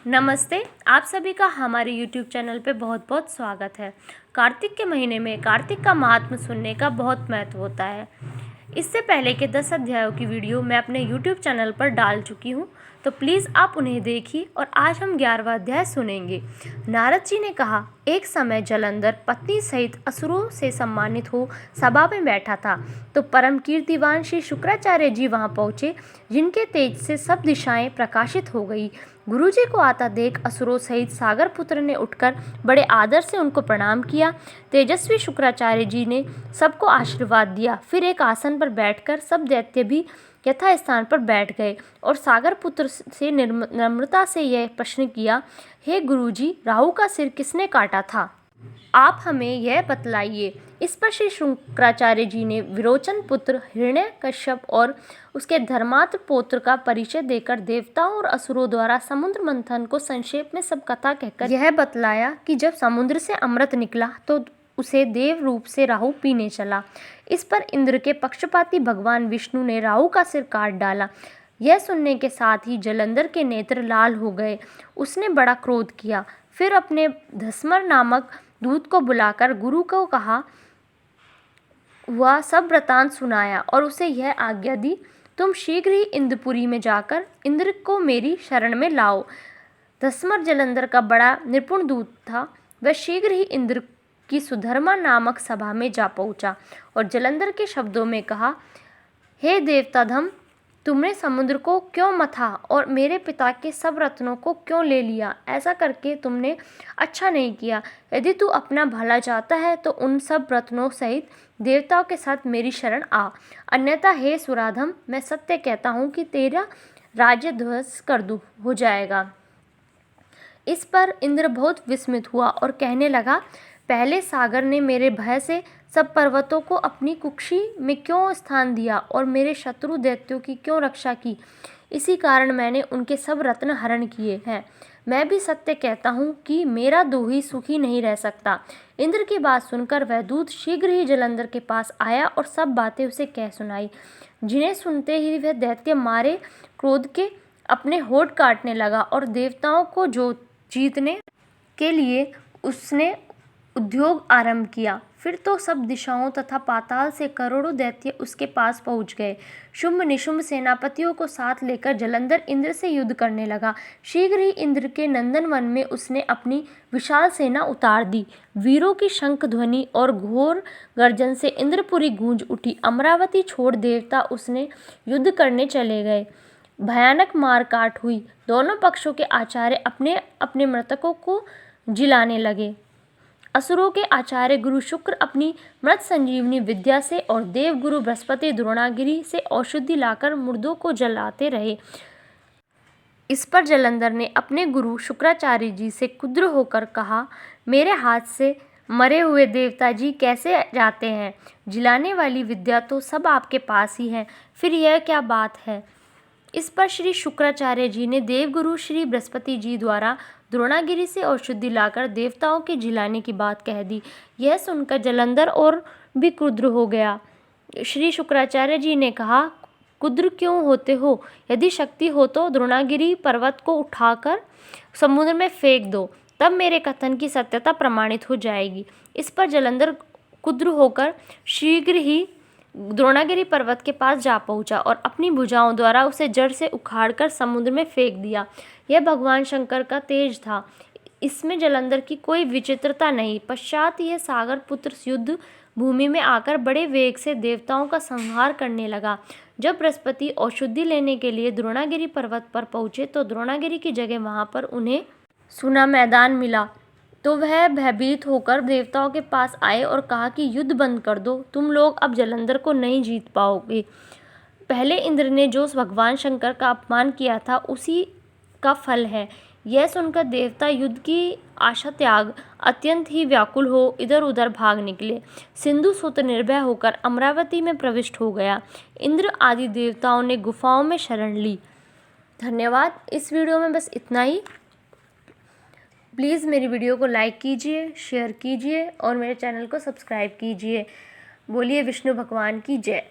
नमस्ते। आप सभी का हमारे YouTube चैनल पे बहुत बहुत स्वागत है। कार्तिक के महीने में कार्तिक का महात्म्य सुनने का बहुत महत्व होता है। इससे पहले के 10 अध्यायों की वीडियो मैं अपने YouTube चैनल पर डाल चुकी हूँ, तो प्लीज़ आप उन्हें देखिए। और आज हम 11वां अध्याय सुनेंगे। नारद जी ने कहा, एक समय जलंधर पत्नी सहित असुरों से सम्मानित हो सभा में बैठा था, तो परम कीर्तिवान श्री शुक्राचार्य जी वहां पहुंचे, जिनके तेज से सब दिशाएं प्रकाशित हो गई। गुरुजी को आता देख असुरों सहित सागर पुत्र ने उठकर बड़े आदर से उनको प्रणाम किया। तेजस्वी शुक्राचार्य जी ने सबको आशीर्वाद दिया। फिर एक आसन पर बैठकर सब दैत्य भी यथा स्थान पर बैठ गए और सागर पुत्र से नम्रता से यह प्रश्न किया, हे गुरुजी, राहु का सिर किसने काटा था? आप हमें यह बतलाइए। इस पर श्री शुक्राचार्य जी ने विरोचन पुत्र हिरण्यकश्यप और उसके धर्मात्म पौत्र का परिचय देकर देवताओं और असुरों द्वारा समुद्र मंथन को संक्षेप में सब कथा कहकर यह बतलाया कि जब समुद्र से अमृत निकला तो उसे देव रूप से राहु पीने चला। इस पर इंद्र के पक्षपाती भगवान विष्णु ने राहु का सिर काट डाला। यह सुनने के साथ ही जलंधर के नेत्र लाल हो गए। उसने बड़ा क्रोध किया। फिर अपने धस्मर नामक दूत को बुलाकर गुरु को कहा हुआ सब वृतांत सुनाया और उसे यह आज्ञा दी, तुम शीघ्र ही इंद्रपुरी में जाकर इंद्र को मेरी शरण में लाओ। धस्मर जलंधर का बड़ा निपुण दूत था। वह शीघ्र ही इंद्र की सुधर्मा नामक सभा में जा पहुंचा और जलंधर के शब्दों में कहा, हे देवताधम, तुमने समुद्र को क्यों मथा और मेरे पिता के सब रत्नों को क्यों ले लिया? ऐसा करके तुमने अच्छा नहीं किया। यदि तू अपना भला चाहता है तो उन सब रत्नों सहित देवताओं के साथ मेरी शरण आ, अन्यथा हे सुराधम, मैं सत्य कहता हूँ कि तेरा राज्य ध्वस्त कर दूँ हो जाएगा। इस पर इंद्र बहुत विस्मित हुआ और कहने लगा, पहले सागर ने मेरे भय से सब पर्वतों को अपनी कुक्षी में क्यों स्थान दिया और मेरे शत्रु दैत्यों की क्यों रक्षा की? इसी कारण मैंने उनके सब रत्न हरण किए हैं। मैं भी सत्य कहता हूँ कि मेरा दोही सुखी नहीं रह सकता। इंद्र की बात सुनकर वह दूत शीघ्र ही जलंधर के पास आया और सब बातें उसे कह सुनाई, जिन्हें सुनते ही वह दैत्य मारे क्रोध के अपने होठ काटने लगा और देवताओं को जीतने के लिए उसने उद्योग आरंभ किया। फिर तो सब दिशाओं तथा पाताल से करोड़ों दैत्य उसके पास पहुंच गए। शुंभ निशुंभ सेनापतियों को साथ लेकर जलंधर इंद्र से युद्ध करने लगा। शीघ्र ही इंद्र के नंदन वन में उसने अपनी विशाल सेना उतार दी। वीरों की शंख ध्वनि और घोर गर्जन से इंद्रपुरी गूंज उठी। अमरावती छोड़ देवता उसने युद्ध करने चले गए। भयानक मार काट हुई। दोनों पक्षों के आचार्य अपने अपने मृतकों को जिलाने लगे। असुरों के आचार्य गुरु शुक्र अपनी मृत संजीवनी विद्या से और देव गुरु बृहस्पति द्रोणागिरी से औषधि लाकर मुर्दों को जलाते रहे। इस पर जलंधर ने अपने गुरु शुक्राचार्य जी से क्रुद्ध होकर कहा, मेरे हाथ से मरे हुए देवता जी कैसे जाते हैं? जिलाने वाली विद्या तो सब आपके पास ही है, फिर यह क्या बात है? इस पर श्री शुक्राचार्य जी ने देवगुरु श्री बृहस्पति जी द्वारा द्रोणागिरी से औषधि लाकर देवताओं के जिलाने की बात कह दी। यह सुनकर जलंधर और भी क्रुद्ध हो गया। श्री शुक्राचार्य जी ने कहा, क्रुद्ध क्यों होते हो? यदि शक्ति हो तो द्रोणागिरी पर्वत को उठाकर समुद्र में फेंक दो, तब मेरे कथन की सत्यता प्रमाणित हो जाएगी। इस पर जलंधर क्रुद्ध होकर शीघ्र ही द्रोणागिरी पर्वत के पास जा पहुंचा और अपनी भुजाओं द्वारा उसे जड़ से उखाड़कर समुद्र में फेंक दिया। यह भगवान शंकर का तेज था। इसमें जलंधर की कोई विचित्रता नहीं। पश्चात यह सागर पुत्र युद्ध भूमि में आकर बड़े वेग से देवताओं का संहार करने लगा। जब बृहस्पति औषधि लेने के लिए द्रोणागिरी पर्वत पर पहुंचे तो द्रोणागिरी की जगह वहां पर उन्हें सुना मैदान मिला। तो वह भयभीत होकर देवताओं के पास आए और कहा कि युद्ध बंद कर दो, तुम लोग अब जलंधर को नहीं जीत पाओगे। पहले इंद्र ने जो भगवान शंकर का अपमान किया था उसी का फल है। यह सुनकर देवता युद्ध की आशा त्याग अत्यंत ही व्याकुल हो इधर उधर भाग निकले। सिंधु सुत निर्भय होकर अमरावती में प्रविष्ट हो गया। इंद्र आदि देवताओं ने गुफाओं में शरण ली। धन्यवाद। इस वीडियो में बस इतना ही। प्लीज़ मेरी वीडियो को लाइक कीजिए, शेयर कीजिए और मेरे चैनल को सब्सक्राइब कीजिए। बोलिए विष्णु भगवान की जय।